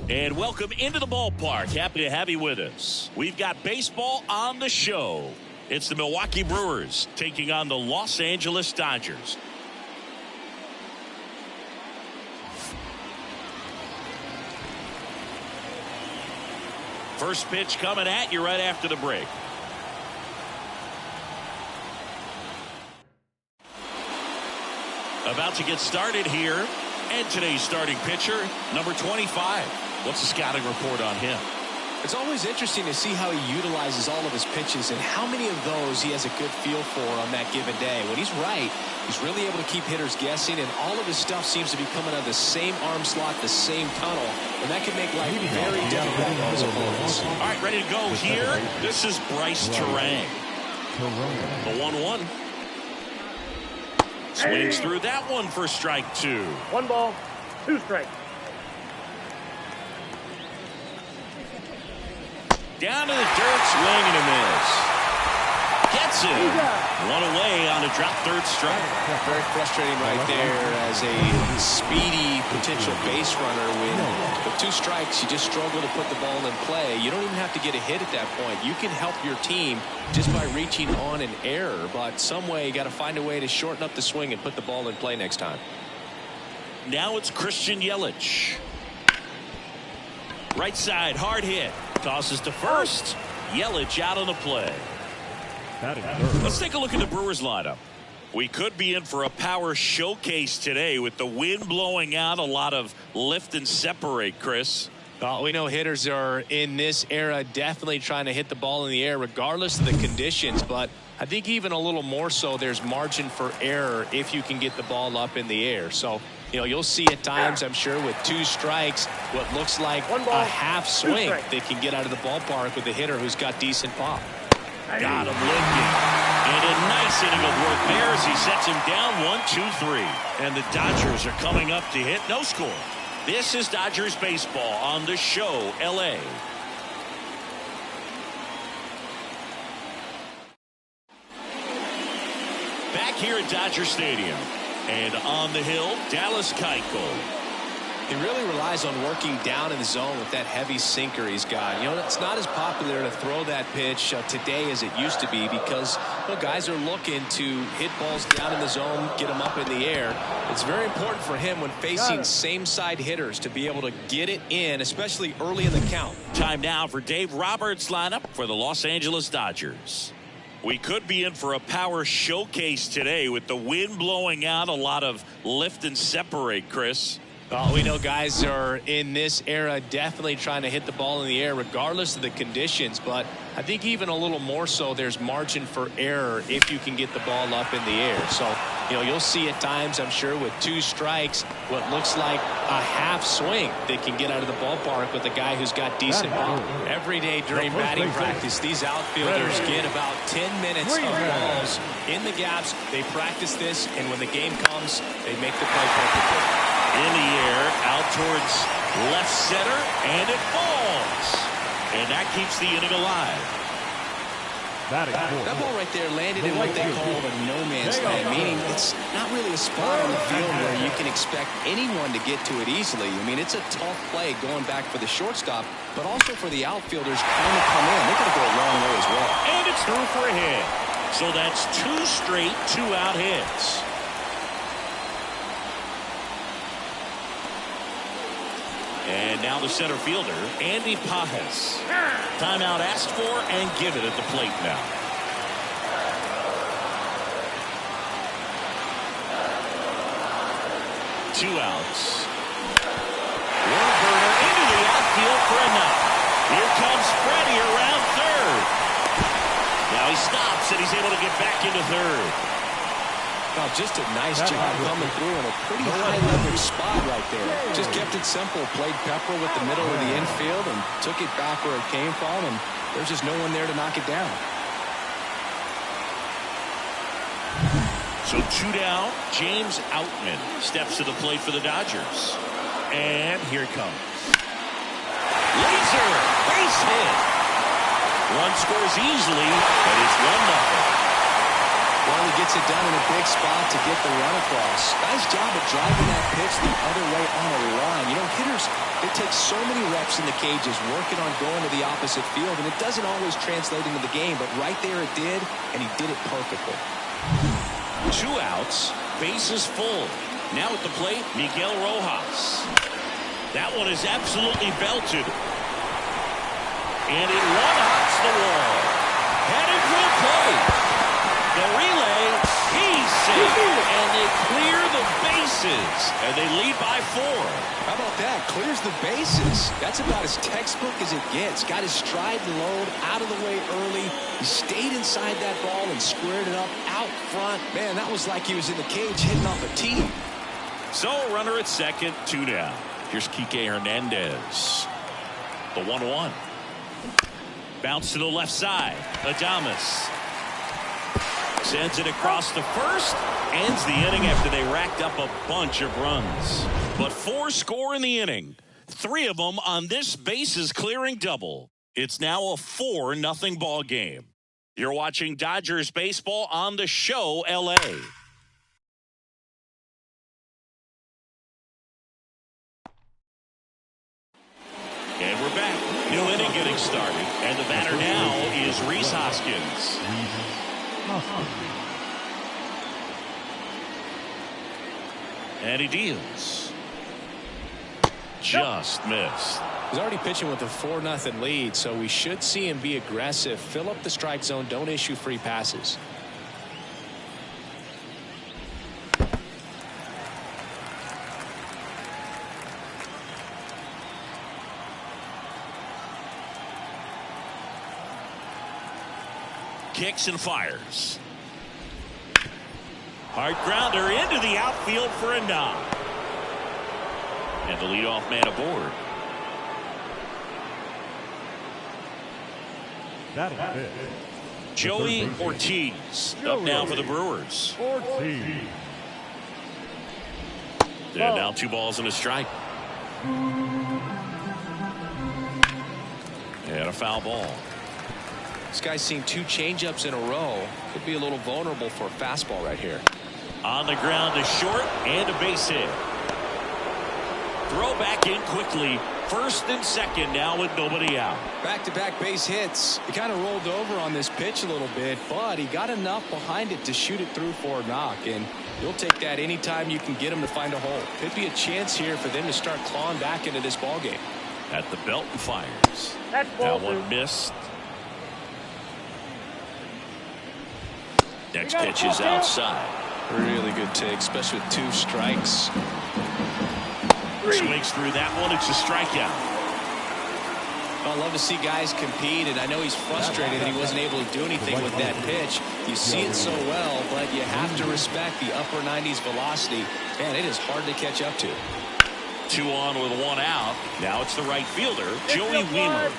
And welcome into the ballpark. Happy to have you with us. We've got baseball on the show. It's the Milwaukee Brewers taking on the Los Angeles Dodgers. First pitch coming at you right after the break. About to get started here. And today's starting pitcher, number 25. What's the scouting report on him? It's always interesting to see how he utilizes all of his pitches and how many of those he has a good feel for on that given day. When he's right, he's really able to keep hitters guessing, and all of his stuff seems to be coming out of the same arm slot, the same tunnel, and that can make life very difficult for his opponents. All right, ready to go here. This is Bryce Terang. The 1-1. Swings through that one for strike two. 1 ball, 2 strikes. Down to the dirt, swing and a miss. Gets it. One away on a drop third strike. Very frustrating right there as a speedy potential base runner. When with 2 strikes, you just struggle to put the ball in play. You don't even have to get a hit at that point. You can help your team just by reaching on an error. But some way, you got to find a way to shorten up the swing and put the ball in play next time. Now it's Christian Yelich. Right side, hard hit. Tosses to first. Yelich out on the play. Let's take a look at the Brewers lineup. We could be in for a power showcase today with the wind blowing out, a lot of lift and separate, Chris. We know hitters are in this era definitely trying to hit the ball in the air regardless of the conditions, but I think even a little more so there's margin for error if you can get the ball up in the air. So, you know, you'll see at times, I'm sure, with 2 strikes, what looks like a half swing that can get out of the ballpark with a hitter who's got decent pop. Got him looking. And a nice inning of work there as he sets him down 1-2-3. And the Dodgers are coming up to hit no score. This is Dodgers baseball on the show, LA. Back here at Dodger Stadium. And on the hill, Dallas Keuchel. He really relies on working down in the zone with that heavy sinker he's got. You know, it's not as popular to throw that pitch today as it used to be because guys are looking to hit balls down in the zone, get them up in the air. It's very important for him when facing same side hitters to be able to get it in, especially early in the count. Time now for Dave Roberts' lineup for the Los Angeles Dodgers. We could be in for a power showcase today with the wind blowing out, a lot of lift and separate, Chris. We know guys are in this era definitely trying to hit the ball in the air regardless of the conditions, but I think even a little more so there's margin for error if you can get the ball up in the air. So, you know, you'll see at times, I'm sure, with 2 strikes, what looks like a half swing that can get out of the ballpark with a guy who's got decent pop. Every day during batting practice, these outfielders get about 10 minutes of balls in the gaps. They practice this, and when the game comes, they make the play perfectly. In the air, out towards left center, and it falls. And that keeps the inning alive. That ball right there landed in what they call the no man's land, meaning it's not really a spot on the field where you can expect anyone to get to it easily. I mean, it's a tough play going back for the shortstop, but also for the outfielders trying to come in. They're going to go a long way as well. And it's through for a hit. So that's 2 straight 2-out hits. And now the center fielder, Andy Pajes. Timeout asked for and given at the plate now. Two outs. One burner into the outfield for a knock. Here comes Freddie around third. Now he stops and he's able to get back into third. Well, just a nice job coming through in a pretty high leverage spot right there. Just kept it simple, played pepper with the middle of the infield and took it back where it came from, and there's just no one there to knock it down. So 2 down, James Outman steps to the plate for the Dodgers. And here it comes. Laser, base hit. Run scores easily, but it's 1-0. Well, he gets it done in a big spot to get the run across. Nice job of driving that pitch the other way on a line. You know, hitters, they take so many reps in the cages working on going to the opposite field, and it doesn't always translate into the game, but right there it did, and he did it perfectly. 2 outs, bases full. Now at the plate, Miguel Rojas. That one is absolutely belted. And it one-hops the wall. Headed for play. The relay, he's safe, and they clear the bases, and they lead by 4. How about that? Clears the bases. That's about as textbook as it gets. Got his stride and load out of the way early. He stayed inside that ball and squared it up out front. Man, that was like he was in the cage hitting off a tee. So, runner at second, 2 down. Here's Kike Hernandez. The 1-1. Bounce to the left side. Adames sends it across the first. Ends the inning after they racked up a bunch of runs. But 4 score in the inning. 3 of them on this bases clearing double. It's now a 4-0 ball game. You're watching Dodgers baseball on the show, LA. And we're back. New inning getting started. And the batter now is Rhys Hoskins. And he deals. Just missed. He's already pitching with a 4-0 lead, so we should see him be aggressive. Fill up the strike zone. Don't issue free passes. Kicks and fires. Hard grounder into the outfield for a knock. And the leadoff man aboard. Joey Ortiz up now for the Brewers. And now 2 balls and a strike. And a foul ball. This guy's seen 2 changeups in a row. Could be a little vulnerable for a fastball right here. On the ground is short and a base hit. Throw back in quickly. First and second now with nobody out. Back-to-back base hits. He kind of rolled over on this pitch a little bit, but he got enough behind it to shoot it through for a knock, and you'll take that anytime you can get him to find a hole. Could be a chance here for them to start clawing back into this ball game. At the belt and fires. That one missed. Next pitch is outside. Really good take, especially with 2 strikes. Swings through that one. It's a strikeout. Well, I love to see guys compete, and I know he's frustrated that he wasn't able to do anything with that pitch. You see it so well, but you have to respect the upper 90s velocity. Man, it is hard to catch up to. 2 on with 1 out. Now it's the right fielder, Joey Wheeler.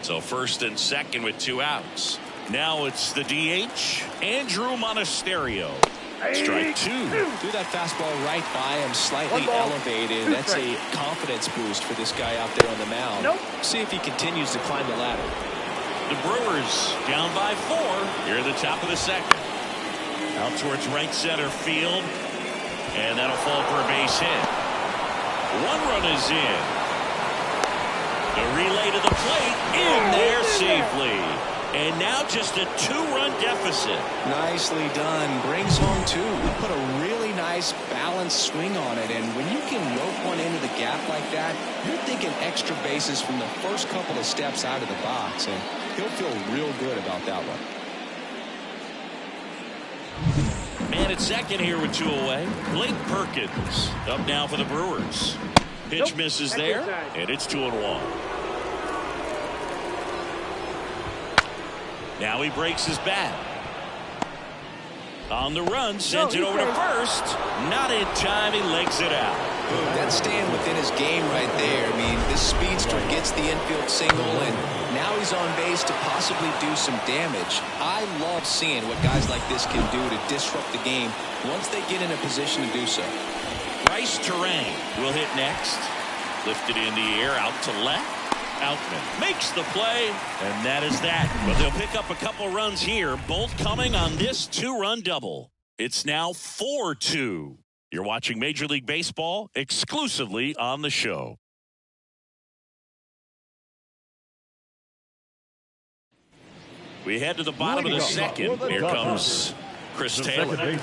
So first and second with 2 outs. Now it's the DH, Andrew Monasterio. Strike 2. Threw that fastball right by him, slightly elevated. That's a confidence boost for this guy out there on the mound. See if he continues to climb the ladder. The Brewers down by 4 here at the top of the second. Out towards right center field. And that'll fall for a base hit. 1 run is in. The relay to the plate, in there safely. And now just a 2-run deficit. Nicely done. Brings home 2. He put a really nice balanced swing on it. And when you can rope one into the gap like that, you're thinking extra bases from the first couple of steps out of the box. And he'll feel real good about that one. Man at second here with 2 away. Blake Perkins up now for the Brewers. Pitch misses there, and it's 2-1. Now he breaks his bat. On the run, sends it over to first. Not in time, he legs it out. That's staying within his game right there. I mean, this speedster gets the infield single, and now he's on base to possibly do some damage. I love seeing what guys like this can do to disrupt the game once they get in a position to do so. Bryce Base Terrain will hit next. Lifted in the air, out to left. Outman makes the play, and that is that. But they'll pick up a couple runs here, both coming on this two-run double. It's now 4-2. You're watching Major League Baseball exclusively on the show. We head to the bottom of the second. Here comes Chris Taylor.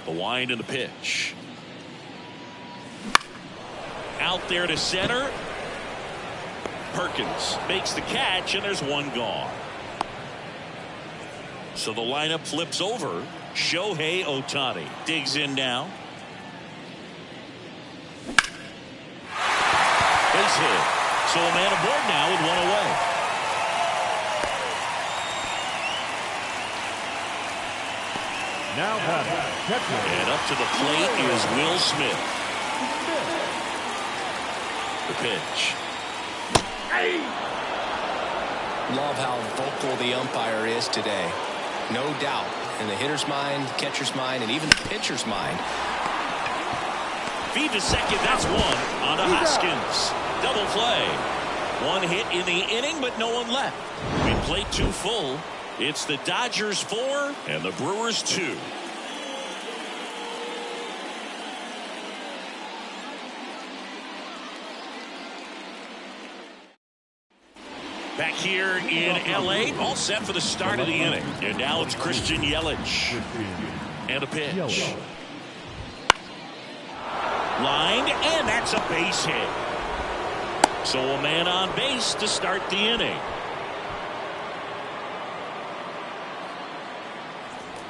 The wind and the pitch. Out there to center. Perkins makes the catch, and there's one gone. So the lineup flips over. Shohei Ohtani digs in now. Base hit. So a man aboard now with one away. Now and up to the plate is Will Smith. The pitch. Love how vocal the umpire is today. No doubt in the hitter's mind, catcher's mind, and even the pitcher's mind. Feed to second. That's one on to Hoskins. Double play. One hit in the inning, but no one left. We played two full. It's the Dodgers 4 and the Brewers 2. Back here in L.A., all set for the start of the inning. And now it's Christian Yelich. And a pitch. Lined, and that's a base hit. So a man on base to start the inning.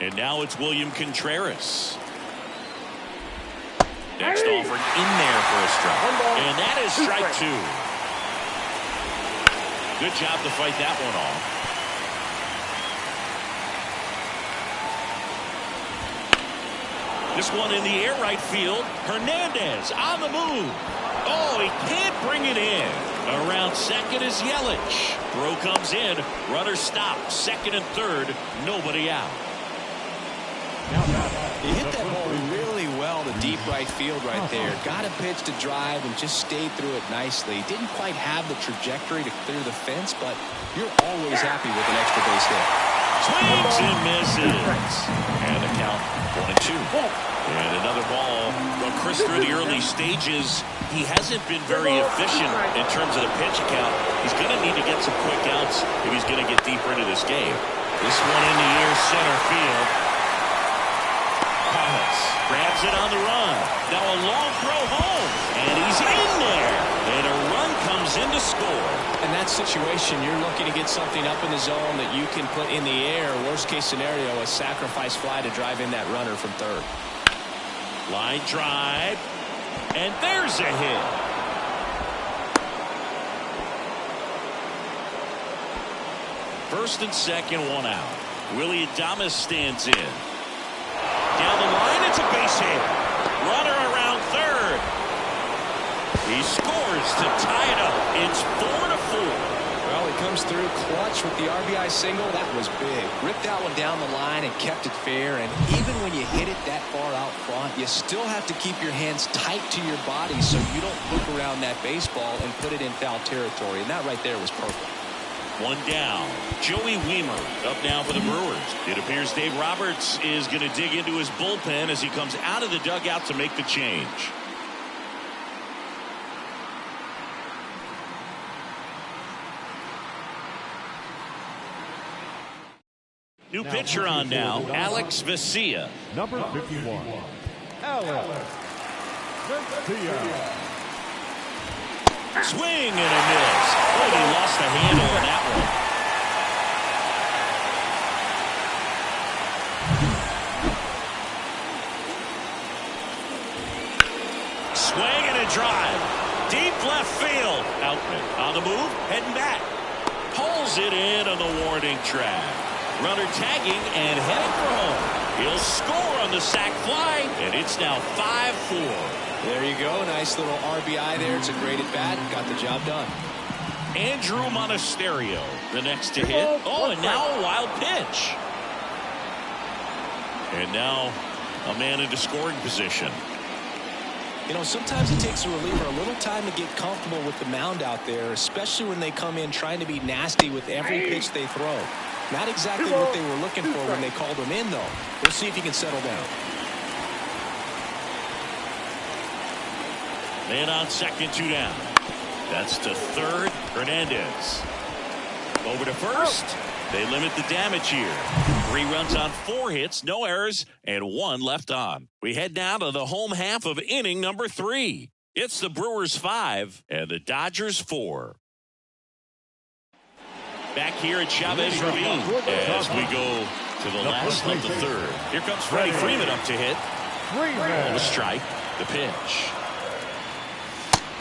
And now it's William Contreras. Next offered in there for a strike. And that is strike two. Good job to fight that one off. This one in the air right field. Hernandez on the move. Oh, he can't bring it in. Around second is Yelich. Throw comes in. Runner stops. Second and third. Nobody out. He hit that ball really well to deep right field right there. Got a pitch to drive and just stayed through it nicely. Didn't quite have the trajectory to clear the fence, but you're always happy with an extra base hit. Swings and misses. And the count 1-2. And another ball. Well, Chris, through the early stages, he hasn't been very efficient in terms of the pitch count. He's going to need to get some quick outs if he's going to get deeper into this game. This one in the air, center field. Grabs it on the run. Now a long throw home. And he's in there. And a run comes in to score. In that situation, you're looking to get something up in the zone that you can put in the air. Worst case scenario, a sacrifice fly to drive in that runner from third. Line drive. And there's a hit. First and second, one out. Willie Adames stands in. Down the line, it's a base hit. Runner around third. He scores to tie it up. It's 4-4. Well, he comes through clutch with the RBI single. That was big. Ripped that one down the line and kept it fair. And even when you hit it that far out front, you still have to keep your hands tight to your body so you don't hook around that baseball and put it in foul territory. And that right there was perfect. One down. Joey Wiemer up now for the Brewers. It appears Dave Roberts is going to dig into his bullpen as he comes out of the dugout to make the change. New pitcher on now, Alex Vesia. Number 51, Alex Vesia. Swing and a miss. Oh, he lost the handle on that one. Swing and a drive. Deep left field. Outman on the move, heading back. Pulls it in on the warning track. Runner tagging and heading for home. He'll score on the sac fly, and it's now 5-4. There you go. Nice little RBI there. It's a great at bat. Got the job done. Andrew Monasterio, the next to hit. Oh, and now a wild pitch. And now a man into scoring position. You know, sometimes it takes a reliever a little time to get comfortable with the mound out there, especially when they come in trying to be nasty with every pitch they throw. Not exactly what they were looking for when they called him in, though. We'll see if he can settle down. Man on second, 2 down. That's to third. Hernandez. Over to first. They limit the damage here. 3 runs on 4 hits, no errors, and 1 left on. We head now to the home half of inning number 3. It's the Brewers 5 and the Dodgers 4. Back here at Chavez Ravine as we go to the last of the third. Here comes Freddie Freeman up to hit. Ball to strike. The pitch.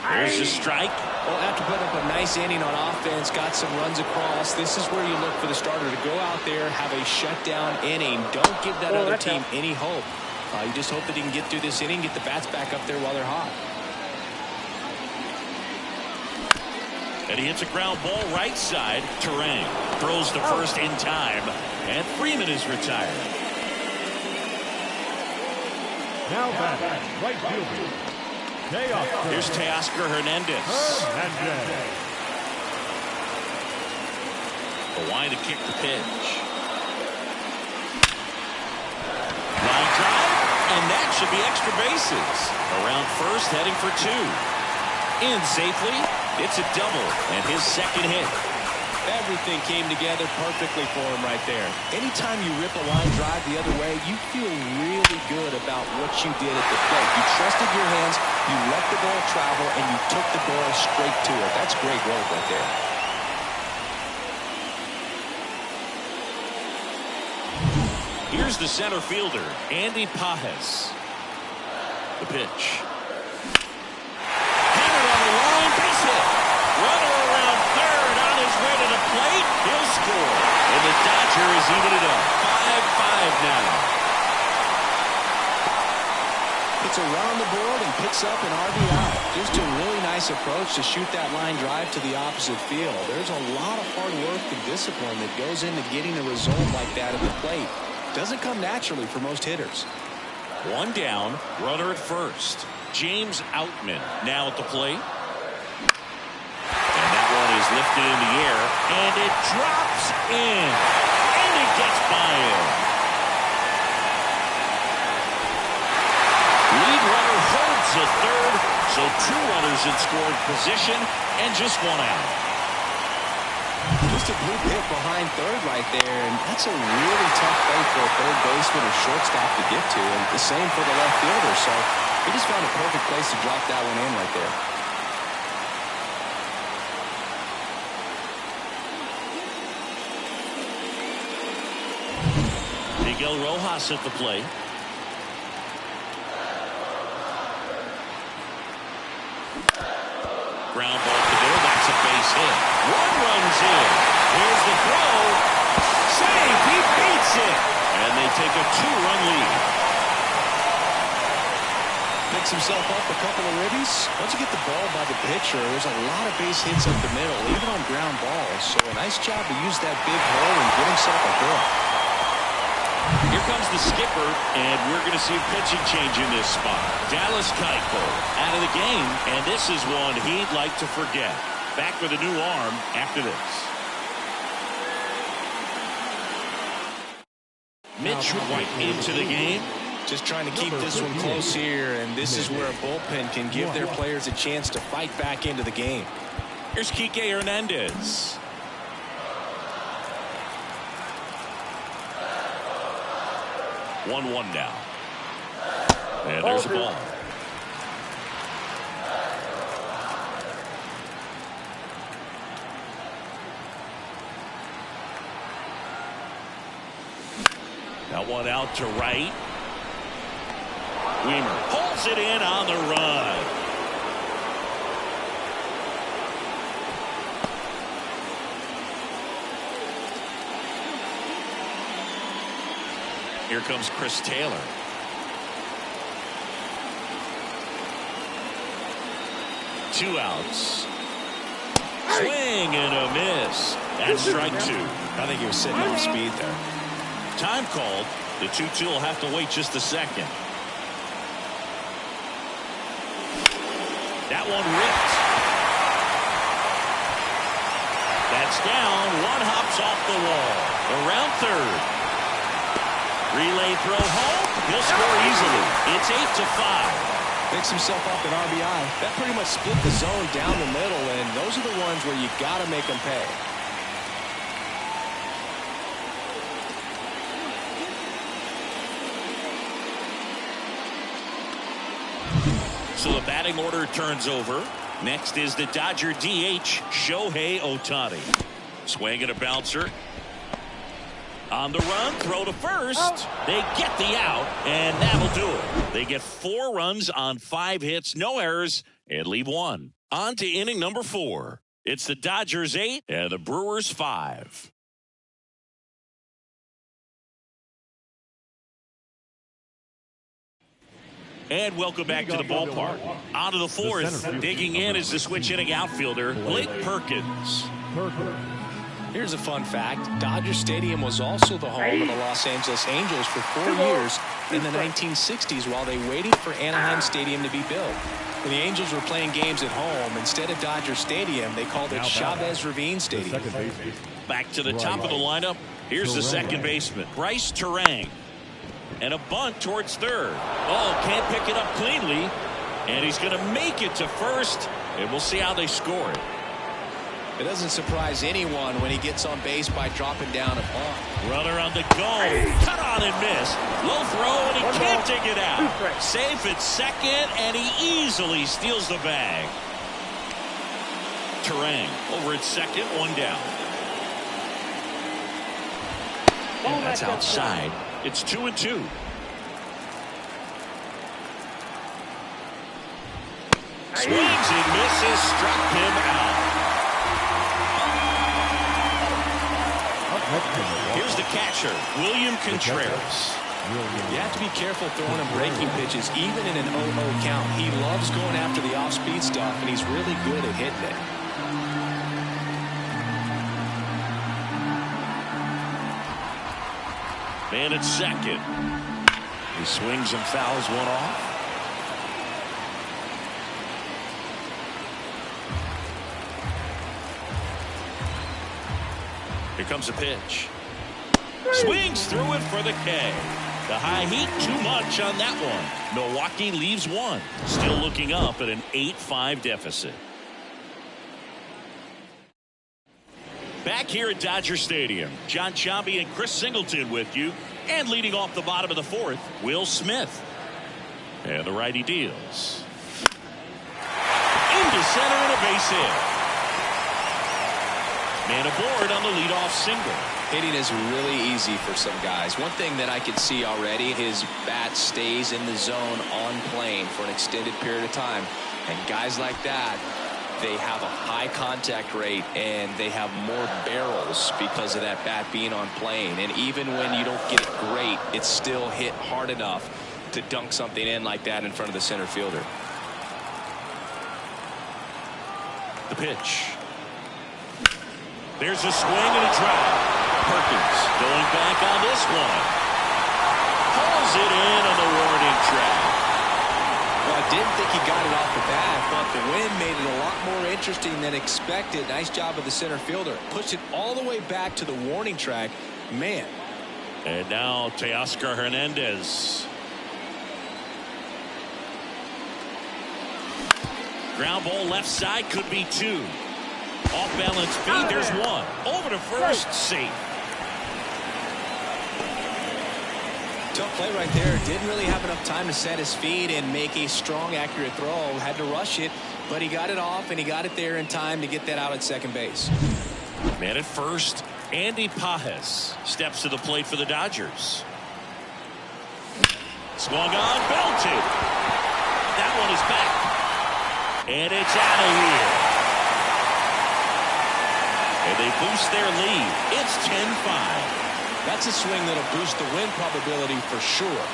There's the strike. Well, after putting up a nice inning on offense, got some runs across, this is where you look for the starter to go out there, have a shutdown inning. Don't give that other team any hope. You just hope that he can get through this inning, get the bats back up there while they're hot. And he hits a ground ball right side. Terang throws to first in time. And Freeman is retired. Now batting, right fielder. Here's Teoscar Hernandez. The line to kick the pitch. Line drive, and that should be extra bases. Around first, heading for 2. In safely, it's a double, and his second hit. Everything came together perfectly for him right there. Anytime you rip a line drive the other way, you feel really good about what you did at the plate. You trusted your hands, you let the ball travel, and you took the ball straight to it. That's great work right there. Here's the center fielder, Andy Pajes. The pitch. Hammered on the line, base hit. Runner around third on his way to the plate. He'll score. And the Dodgers even it up. 5-5 now. Puts a run on the board and picks up an RBI. Just a really nice approach to shoot that line drive to the opposite field. There's a lot of hard work and discipline that goes into getting a result like that at the plate. Doesn't come naturally for most hitters. 1 down, runner at first. James Outman now at the plate. And that one is lifted in the air, and it drops in. And it gets by him. Lead runner holds the third, so 2 runners in scoring position and just 1 out. Just a blue hit behind third right there, and that's a really tough play for a third baseman or shortstop to get to, and the same for the left fielder, so he just found a perfect place to drop that one in right there. Miguel Rojas at the plate. Ground ball to there. That's a base hit. 1 runs in. Here's the throw. Save. He beats it. And they take a 2-run lead. Picks himself up a couple of ribbies. Once you get the ball by the pitcher, there's a lot of base hits up the middle, even on ground balls. So a nice job to use that big hole and get himself a hit. Here comes the skipper, and we're going to see a pitching change in this spot. Dallas Keuchel out of the game, and this is one he'd like to forget. Back with a new arm after this. Mitch White into the game. Just trying to keep this one close here, and this is where a bullpen can give their players a chance to fight back into the game. Here's Kike Hernandez. One now. And there's a ball. That one out to right. Weimer pulls it in on the run. Here comes Chris Taylor. Two outs. Swing and a miss. That's strike two. I think he was sitting off speed there. Time called. The 2-2 will have to wait just a second. That one ripped. That's down. One hops off the wall. Around third. Relay throw home. He'll score easily. It's 8-5. Picks himself up an RBI. That pretty much split the zone down the middle, and those are the ones where you got to make them pay. So the batting order turns over. Next is the Dodger DH, Shohei Ohtani. Swing and a bouncer. On the run, throw to first. They get the out, and that'll do it. They get 4 runs on 5 hits, no errors, and leave 1. On to inning number 4. It's the Dodgers 8 and the Brewers 5. And welcome back to the ballpark. On to the 4th. Digging in is the switch hitting outfielder, Blake Perkins. Here's a fun fact. Dodger Stadium was also the home of the Los Angeles Angels for 4 years in the 1960s while they waited for Anaheim Stadium to be built. When the Angels were playing games at home, instead of Dodger Stadium, they called it Chavez Ravine Stadium. Back to the top of the lineup. Here's the second baseman, Bryce Terang. And a bunt towards third. Oh, can't pick it up cleanly. And he's going to make it to first. And we'll see how they score it. It doesn't surprise anyone when he gets on base by dropping down a ball. Runner on the go. Cut on and miss. Low throw, and he can't dig it out. Safe at second, and he easily steals the bag. Terang over at second, 1 down. And that's outside. It's 2-2. Swings and misses. Struck him out. Here's the catcher, William Contreras. You have to be careful throwing him breaking pitches, even in an 0-0 count. He loves going after the off-speed stuff, and he's really good at hitting it. Man at second. He swings and fouls one off. Here comes a pitch. Swings through it for the K. The high heat, too much on that one. Milwaukee leaves 1. Still looking up at an 8-5 deficit. Back here at Dodger Stadium, John Sciambi and Chris Singleton with you. And leading off the bottom of the 4th, Will Smith. And the righty deals. Into center and a base hit. Man aboard on the leadoff single. Hitting is really easy for some guys. One thing that I can see already, his bat stays in the zone on plane for an extended period of time. And guys like that, they have a high contact rate and they have more barrels because of that bat being on plane. And even when you don't get it great, it's still hit hard enough to dunk something in like that in front of the center fielder. The pitch. There's a swing and a drive. Perkins going back on this one. Pulls it in on the warning track. Well, I didn't think he got it off the bat, but the wind made it a lot more interesting than expected. Nice job of the center fielder. Pushed it all the way back to the warning track. Man. And now Teoscar Hernandez. Ground ball left side, could be 2. Off balance feed, there's 1. Over to first, safe. Tough play right there. Didn't really have enough time to set his feet and make a strong, accurate throw. Had to rush it, but he got it off and he got it there in time to get that out at second base. Man at first, Andy Pajes steps to the plate for the Dodgers. Swung on, belted. That one is back. And it's out of here. And they boost their lead. It's 10-5. That's a swing that'll boost the win probability for sure.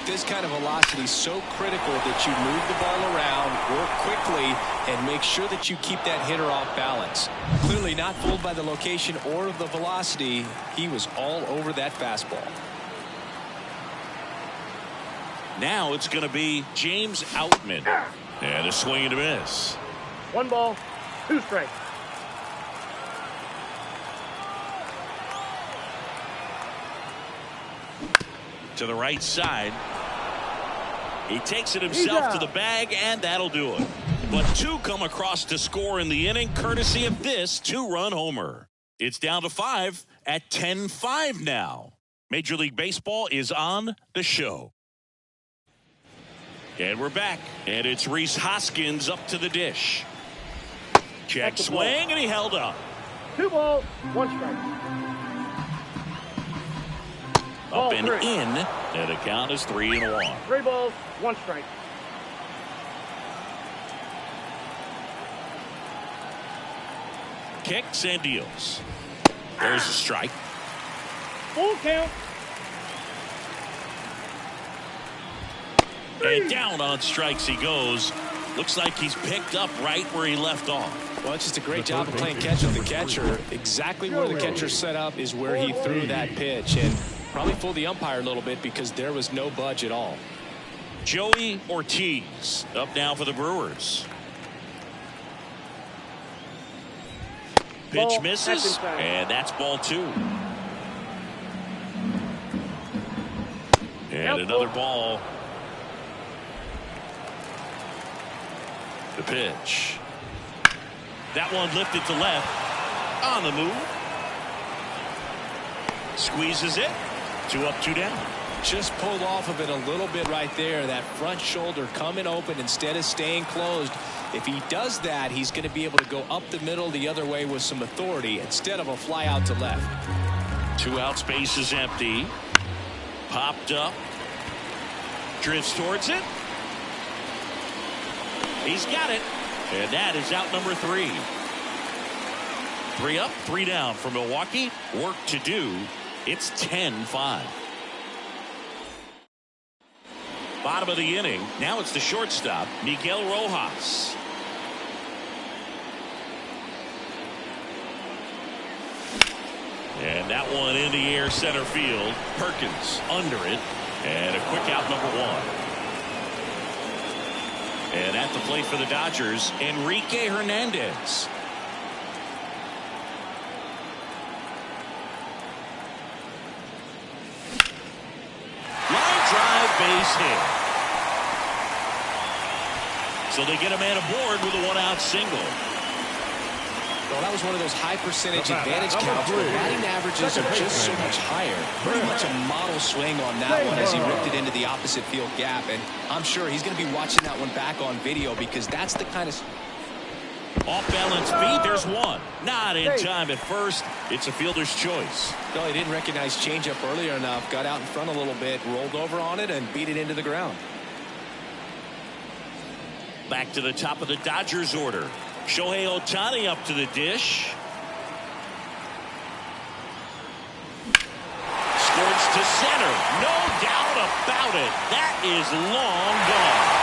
This kind of velocity is so critical that you move the ball around, work quickly, and make sure that you keep that hitter off balance. Clearly not fooled by the location or the velocity. He was all over that fastball. Now it's going to be James Outman. And a swing and a miss. 1 ball, 2 strikes. To the right side. He takes it himself to the bag, and that'll do it. But 2 come across to score in the inning, courtesy of this 2-run homer. It's down to 5 at 10-5 now. Major League Baseball is on the show. And we're back, and it's Rhys Hoskins up to the dish. Check swing, and he held up. 2 balls, 1 strike. Up and in, and the count is 3-1. 3 balls, 1 strike. Kicks and deals. There's a strike. Full count. And down on strikes he goes. Looks like he's picked up right where he left off. Well, it's just a great job of playing catch with the catcher. Exactly where the catcher set up is where he threw that pitch. And probably fooled the umpire a little bit because there was no budge at all. Joey Ortiz up now for the Brewers. Pitch misses, and that's ball 2. And another ball. The pitch. That one lifted to left. On the move. Squeezes it. 2 up, 2 down. Just pulled off of it a little bit right there. That front shoulder coming open instead of staying closed. If he does that, he's going to be able to go up the middle the other way with some authority instead of a fly out to left. 2 out, space is empty. Popped up. Drifts towards it. He's got it. And that is out number 3. 3 up, 3 down for Milwaukee. Work to do. It's 10-5. Bottom of the inning. Now it's the shortstop, Miguel Rojas. And that one in the air center field. Perkins under it. And a quick out number 1. And at the plate for the Dodgers, Enrique Hernandez. Line drive, base hit. So they get a man aboard with a 1-out single. Well, that was one of those high percentage advantage counts where batting averages are just so much higher. Pretty much a model swing on that one as he ripped it into the opposite field gap. And I'm sure he's going to be watching that one back on video because that's the kind of... Off-balance feed, there's one. Not in time at first. It's a fielder's choice. No, he didn't recognize changeup earlier enough. Got out in front a little bit, rolled over on it, and beat it into the ground. Back to the top of the Dodgers order. Shohei Ohtani up to the dish. Squirts to center. No doubt about it. That is long gone.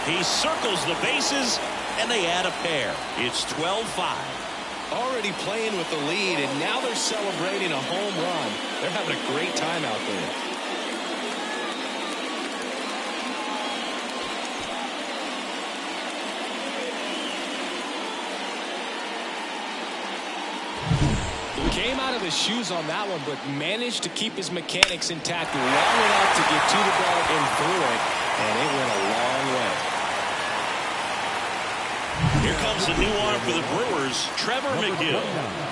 He circles the bases, and they add a pair. It's 12-5. Already playing with the lead, and now they're celebrating a home run. They're having a great time out there. Came out of his shoes on that one, but managed to keep his mechanics intact long enough to get to the ball and through it, and it went a long way. Here comes the new arm for the Brewers, Trevor McGill.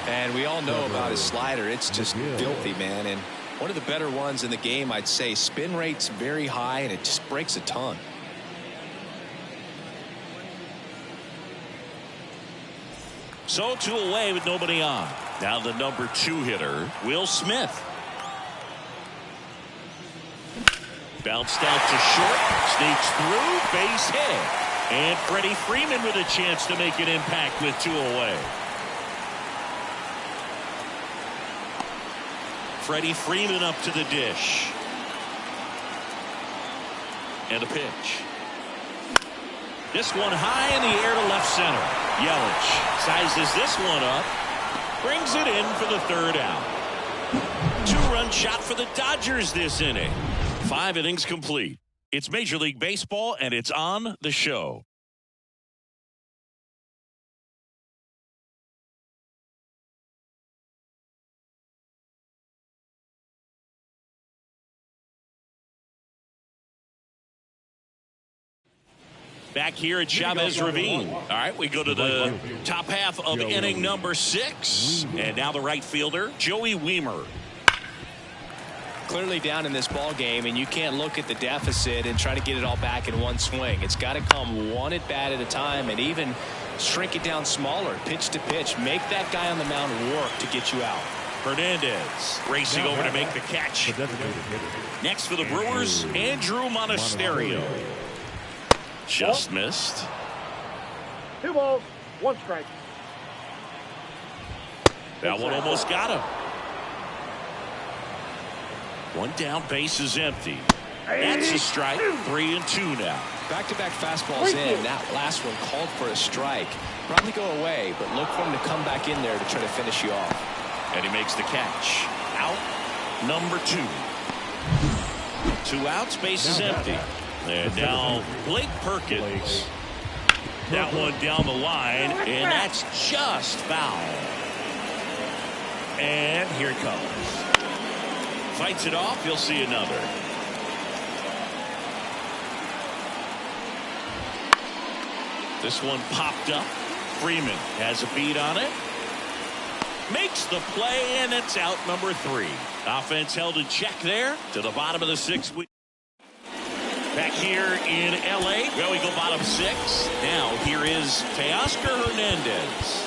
And we all know about his slider. It's just filthy, man, and one of the better ones in the game, I'd say. Spin rate's very high, and it just breaks a ton. So 2 away with nobody on. Now the number 2 hitter, Will Smith. Bounced out to short, sneaks through, base hit. And Freddie Freeman with a chance to make an impact with 2 away. Freddie Freeman up to the dish. And a pitch. This one high in the air to left center. Yelich sizes this one up. Brings it in for the 3rd out. 2-run shot for the Dodgers this inning. 5 innings complete. It's Major League Baseball, and it's on the show. Back here at Chavez Ravine. All right, we go to the top half of inning number 6. And now the right fielder, Joey Wiemer. Clearly down in this ball game, and you can't look at the deficit and try to get it all back in one swing. It's got to come one at bat at a time, and even shrink it down smaller, pitch to pitch. Make that guy on the mound work to get you out. Hernandez racing over to make the catch. Next for the Brewers, Andrew Monasterio. Just missed. 2 balls, 1 strike. That one almost got him. 1 down, base is empty. That's a strike. 3-2 now. Back-to-back fastballs in. That last one called for a strike. Probably go away, but look for him to come back in there to try to finish you off. And he makes the catch. Out number 2. 2 outs, base is empty. And now Blake Perkins. That one down the line, and that's just foul. And here it comes. Fights it off. You'll see another. This one popped up. Freeman has a beat on it. Makes the play, and it's out number 3. Offense held in check there to the bottom of the 6th. Back here in L.A., well, we go bottom 6. Now here is Teoscar Hernandez.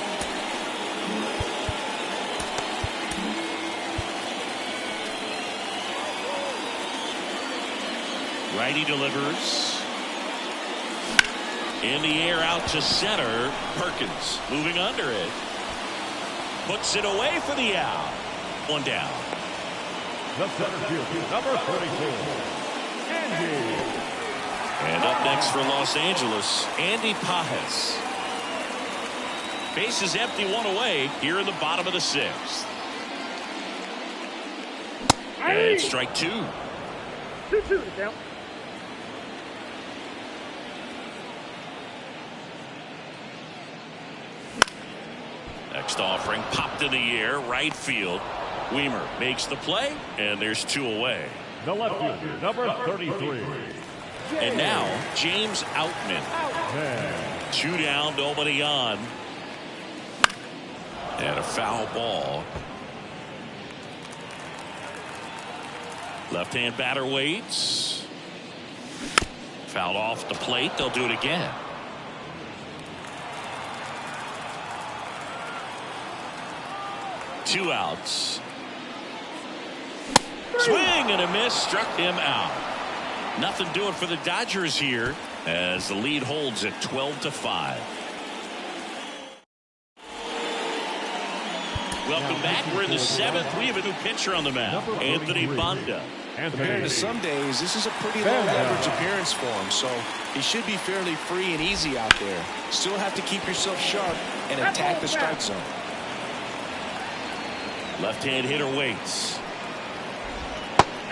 Righty delivers. In the air out to center. Perkins moving under it. Puts it away for the out. 1 down. The center fielder, number 34. And up next for Los Angeles, Andy Pajes. Base is empty, 1 away here in the bottom of the 6th. And strike 2. 2-2 to count. Next offering popped in the air, right field. Wiemer makes the play, and there's 2 away. The left fielder, number 33. And now, James Outman. 2 down, nobody on. And a foul ball. Left-hand batter waits. Fouled off the plate. They'll do it again. Two outs. Swing and a miss, struck him out. Nothing doing for the Dodgers here as the lead holds at 12-5. Welcome back. We're in the 7th. We have a new pitcher on the mound, Anthony Banda. Compared to some days, this is a pretty low leverage appearance for him, so he should be fairly free and easy out there. Still have to keep yourself sharp and attack the strike zone. Left-hand hitter waits.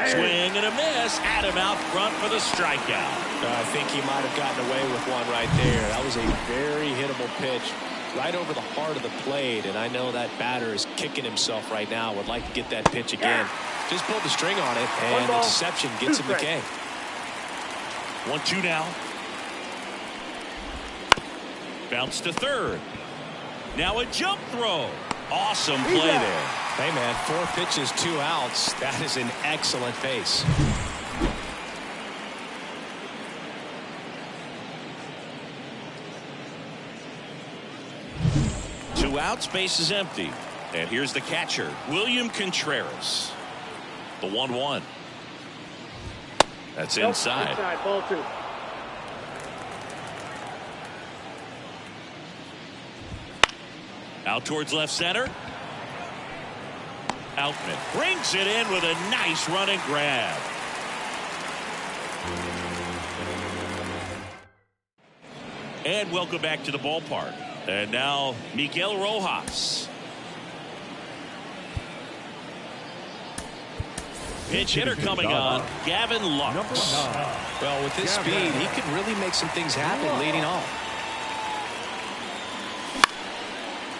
Swing and a miss. Had him out front for the strikeout. I think he might have gotten away with one right there. That was a very hittable pitch right over the heart of the plate, and I know that batter is kicking himself right now. Would like to get that pitch again. Just pulled the string on it, and the deception gets him the K. 1-2 now. Bounce to third. Now a jump throw. Awesome play there. Hey, man, 4 pitches, 2 outs. That is an excellent base. outs, base is empty. And here's the catcher, William Contreras. The 1-1. That's inside. Inside, ball 2. Out towards left center. Outman brings it in with a nice running grab. And welcome back to the ballpark. And now Miguel Rojas. Pitch hitter coming on, Gavin Lux. Well, with his speed, he could really make some things happen leading off.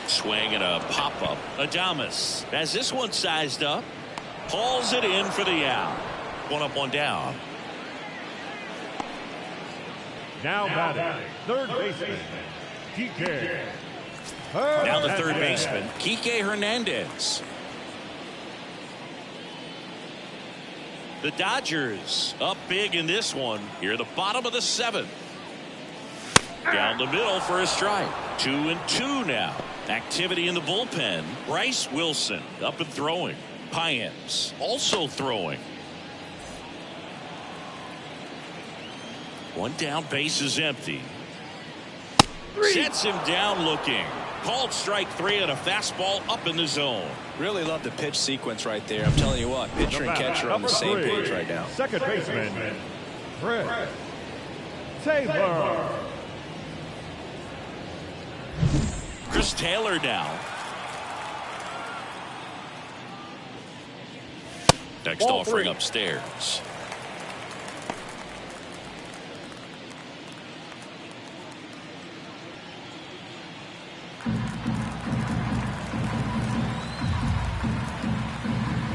Swing and a pop-up. Adames has this one sized up. Hauls it in for the out. 1 up, 1 down. Now batting, third baseman, Kike. Now the third baseman, Kike Hernandez. The Dodgers up big in this one. Here, the bottom of the 7th. Down the middle for a strike. 2-2 now. Activity in the bullpen. Bryce Wilson up and throwing. Payams also throwing. 1 down, base is empty. Sets him down looking. Called strike 3 and a fastball up in the zone. Really love the pitch sequence right there. I'm telling you what, pitcher and catcher on the same page right now. Second baseman, Chris Taylor. Chris Taylor now. Next Ball offering 3. upstairs.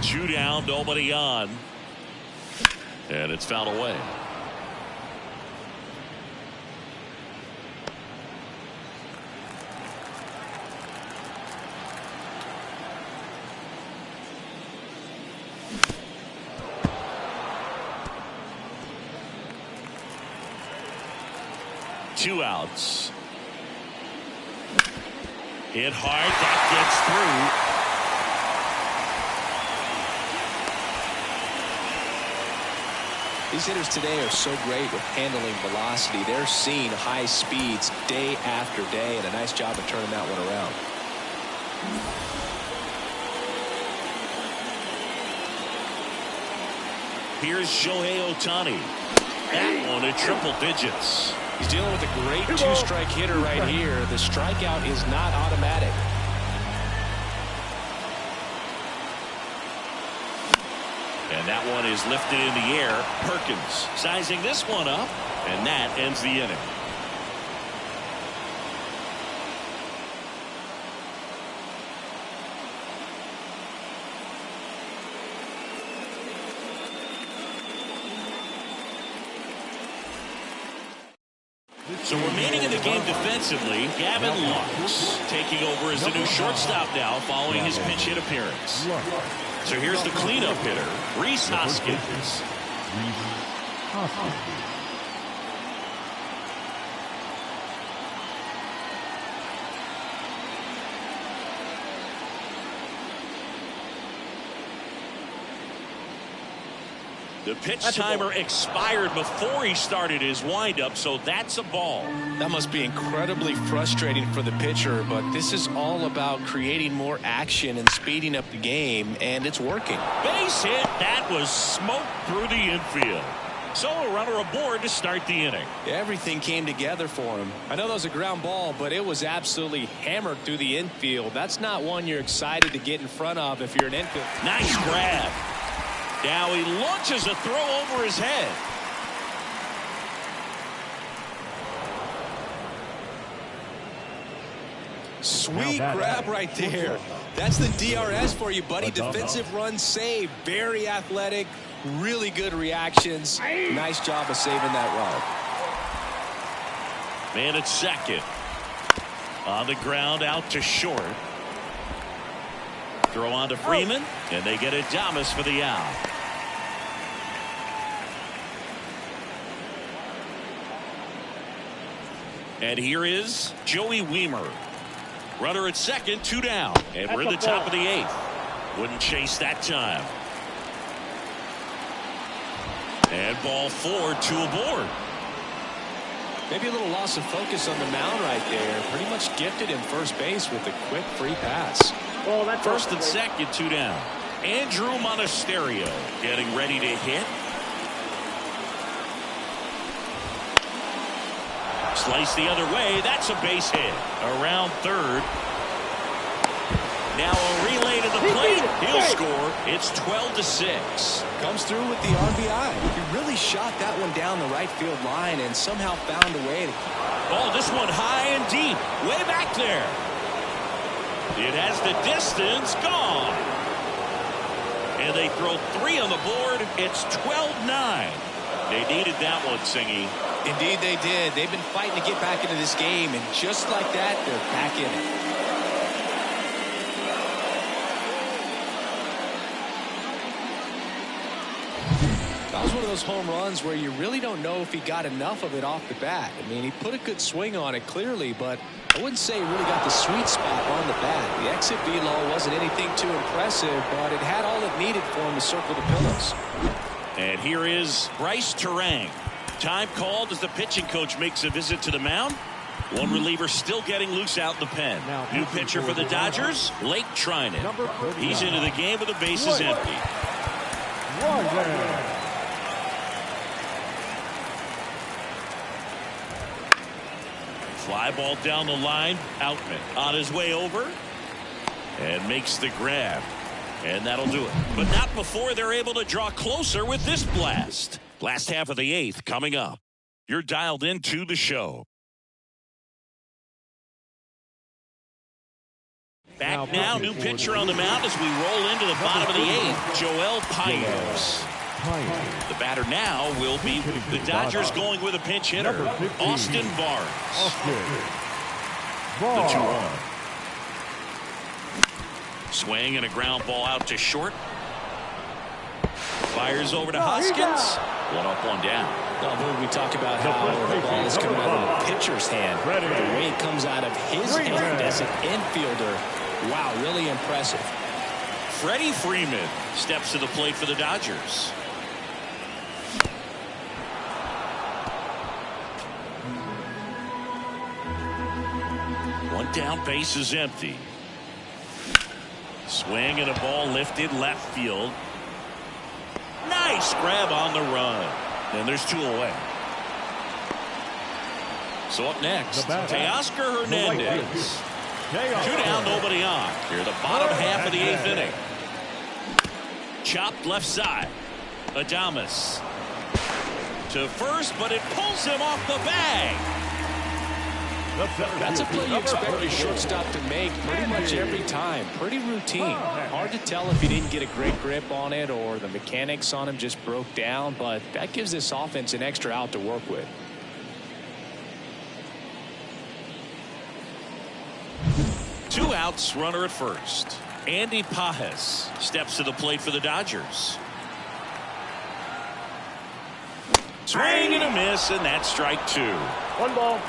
Two down, nobody on. And it's fouled away. Two outs. Hit hard. That gets through. These hitters today are so great with handling velocity. They're seeing high speeds day after day, and a nice job of turning that one around. Here's Shohei Ohtani. That one at triple digits. He's dealing with a great two-strike hitter right here. The strikeout is not automatic. And that one is lifted in the air. Perkins sizing this one up, and that ends the inning. So remaining in the game defensively, Gavin Lux taking over as the new shortstop now following his pinch hit appearance. So here's the cleanup hitter, Rhys Hoskins. The pitch timer expired before he started his windup, so that's a ball. That must be incredibly frustrating for the pitcher, but this is all about creating more action and speeding up the game, and it's working. Base hit. That was smoked through the infield. So a runner aboard to start the inning. Everything came together for him. I know that was a ground ball, but it was absolutely hammered through the infield. That's not one you're excited to get in front of if you're an infield. Nice grab. Now he launches a throw over his head. Sweet grab right there. That's the DRS for you, buddy. Defensive run save. Very athletic. Really good reactions. Nice job of saving that run. Man at second. On the ground out to short. Throw on to Freeman, and they get Adames for the out. And here is Joey Wiemer. Runner at second, 2 down. And we're in the top of the 8th. Wouldn't chase that time. And ball 4, 2 aboard. Maybe a little loss of focus on the mound right there. Pretty much gifted him first base with a quick free pass. Oh, that's first and second, 2 down. Andrew Monasterio getting ready to hit. Slice the other way. That's a base hit. Around third. Now a relay to the plate. He'll score. It's 12-6. Comes through with the RBI. He really shot that one down the right field line and somehow found a way to. Oh, this one high and deep. Way back there. It has the distance. Gone. And they throw 3 on the board. It's 12-9. They needed that one, Singy. Indeed they did. They've been fighting to get back into this game, and just like that, they're back in it. That was one of those home runs where you really don't know if he got enough of it off the bat. I mean, he put a good swing on it clearly, but I wouldn't say he really got the sweet spot on the bat. The exit velo wasn't anything too impressive, but it had all it needed for him to circle the pillows. And here is Bryce Terang. Time called as the pitching coach makes a visit to the mound. One reliever still getting loose out in the pen. New pitcher for the Dodgers, Lake Trinan. He's into the game with the bases empty. Fly ball down the line. Outman on his way over and makes the grab. And that'll do it. But not before they're able to draw closer with this blast. Last half of the 8th coming up. You're dialed into the show. Back now, new pitcher on the mound as we roll into the bottom of the 8th. Joel Payos. The batter now will be the Dodgers going with a pinch hitter, Austin Barnes. The 2-1. Swing and a ground ball out to short. Fires over to Hoskins. 1 up, 1 down. We talk about how the ball is coming out of the pitcher's hand. The way it comes out of his hand as an infielder. Wow, really impressive. Freddie Freeman steps to the plate for the Dodgers. One down, base is empty. Swing and a ball lifted left field. Nice grab on the run. And there's 2 away. So up next, Teoscar Hernandez. 2 down, nobody on. Here, the bottom half of the 8th inning. Chopped left side. Adames to first, but it pulls him off the bag. That's a play you expect your shortstop to make pretty much every time. Pretty routine. Hard to tell if he didn't get a great grip on it or the mechanics on him just broke down, but that gives this offense an extra out to work with. Two outs, runner at first. Andy Pages steps to the plate for the Dodgers. Swing and a miss, and that's strike 2. 1 ball,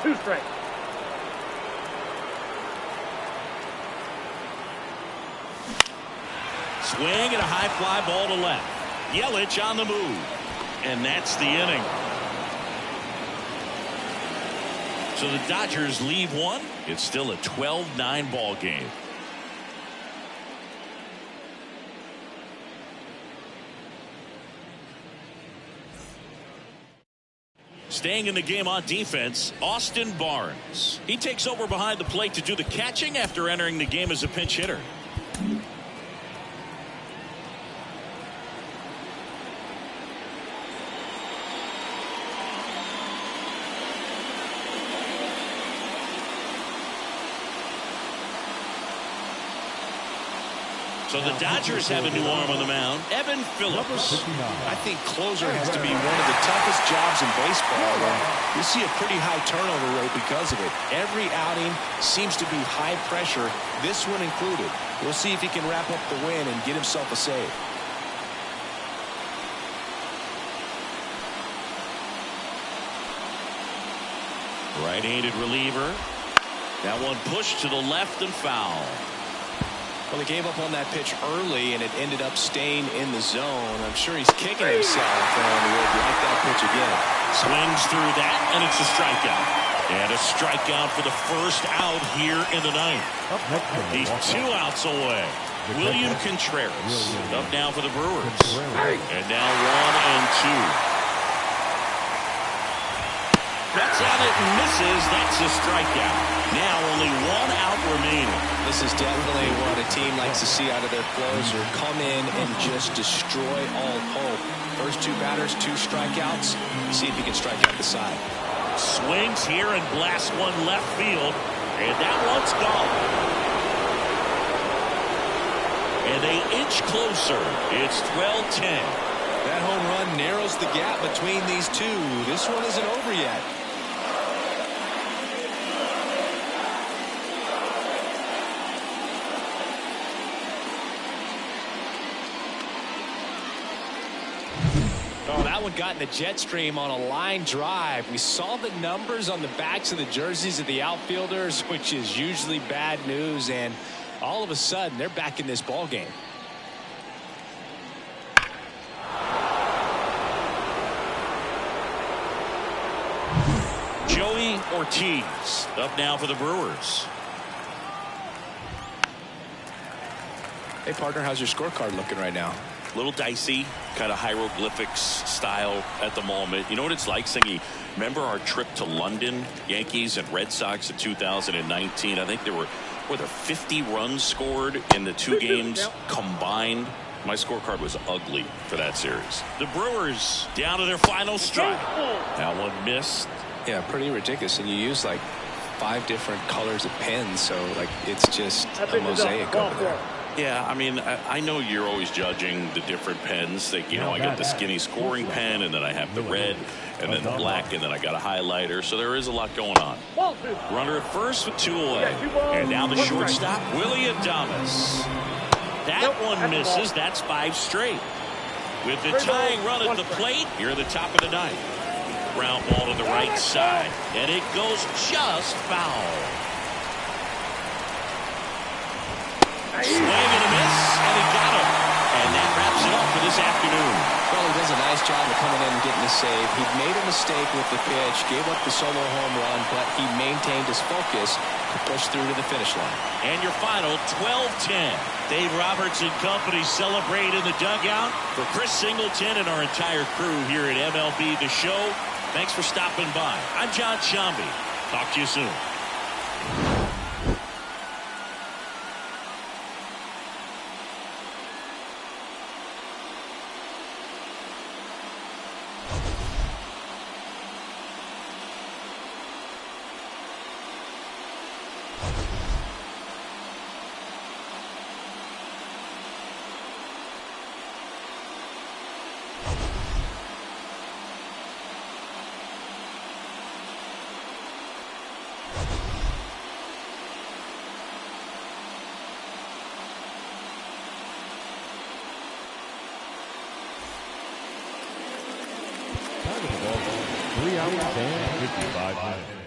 2 strikes. Swing and a high fly ball to left. Yelich on the move. And that's the inning. So the Dodgers leave 1. It's still a 12-9 ball game. Staying in the game on defense, Austin Barnes. He takes over behind the plate to do the catching after entering the game as a pinch hitter. So the Dodgers have a new arm on the mound, Evan Phillips. I think closer has to be one of the toughest jobs in baseball. You see a pretty high turnover rate because of it. Every outing seems to be high pressure, this one included. We'll see if he can wrap up the win and get himself a save. Right-handed reliever. That one pushed to the left and foul. Well, he gave up on that pitch early, and it ended up staying in the zone. I'm sure he's kicking himself and would like that pitch again. Swings through that, and it's a strikeout. And a strikeout for the first out here in the ninth. He's 2 outs away. William Contreras up now for the Brewers. And now 1-2. That's out, it misses. That's a strikeout. Now only 1 out remaining. This is definitely what a team likes to see out of their closer. Come in and just destroy all hope. First 2 batters, 2 strikeouts. See if he can strike out the side. Swings here and blasts one left field. And that one's gone. And they inch closer. It's 12-10. That home run narrows the gap between these two. This one isn't over yet. Oh, that one got in the jet stream on a line drive. We saw the numbers on the backs of the jerseys of the outfielders, which is usually bad news, and all of a sudden they're back in this ball game. Joey Ortiz up now for the Brewers. Hey, partner, how's your scorecard looking right now? A little dicey, kind of hieroglyphics style at the moment. You know what it's like, Singy? Remember our trip to London, Yankees and Red Sox in 2019? I think there were 50 runs scored in the 2 games combined. My scorecard was ugly for that series. The Brewers down to their final strike. That one missed. Yeah, pretty ridiculous. And you use like 5 different colors of pens, so like it's just a mosaic over there. Yeah, I mean, I know you're always judging the different pens. Like, you know, I got the skinny scoring pen, and then I have the red, and then the black, and then I got a highlighter. So there is a lot going on. Runner at first with 2 away. And now the shortstop, Willie Adames. That one misses. That's 5 straight. With the tying run at the plate, here at the top of the 9th. Ground ball to the right side. And it goes just foul. Swing and a miss, and he got him. And that wraps it up for this afternoon. Well, he does a nice job of coming in and getting a save. He made a mistake with the pitch, gave up the solo home run, but he maintained his focus to push through to the finish line. And your final, 12-10. Dave Roberts and company celebrate in the dugout. For Chris Singleton and our entire crew here at MLB The Show, thanks for stopping by. I'm John Shambi. Talk to you soon. Time of the ball, 3 hours and 55 minutes.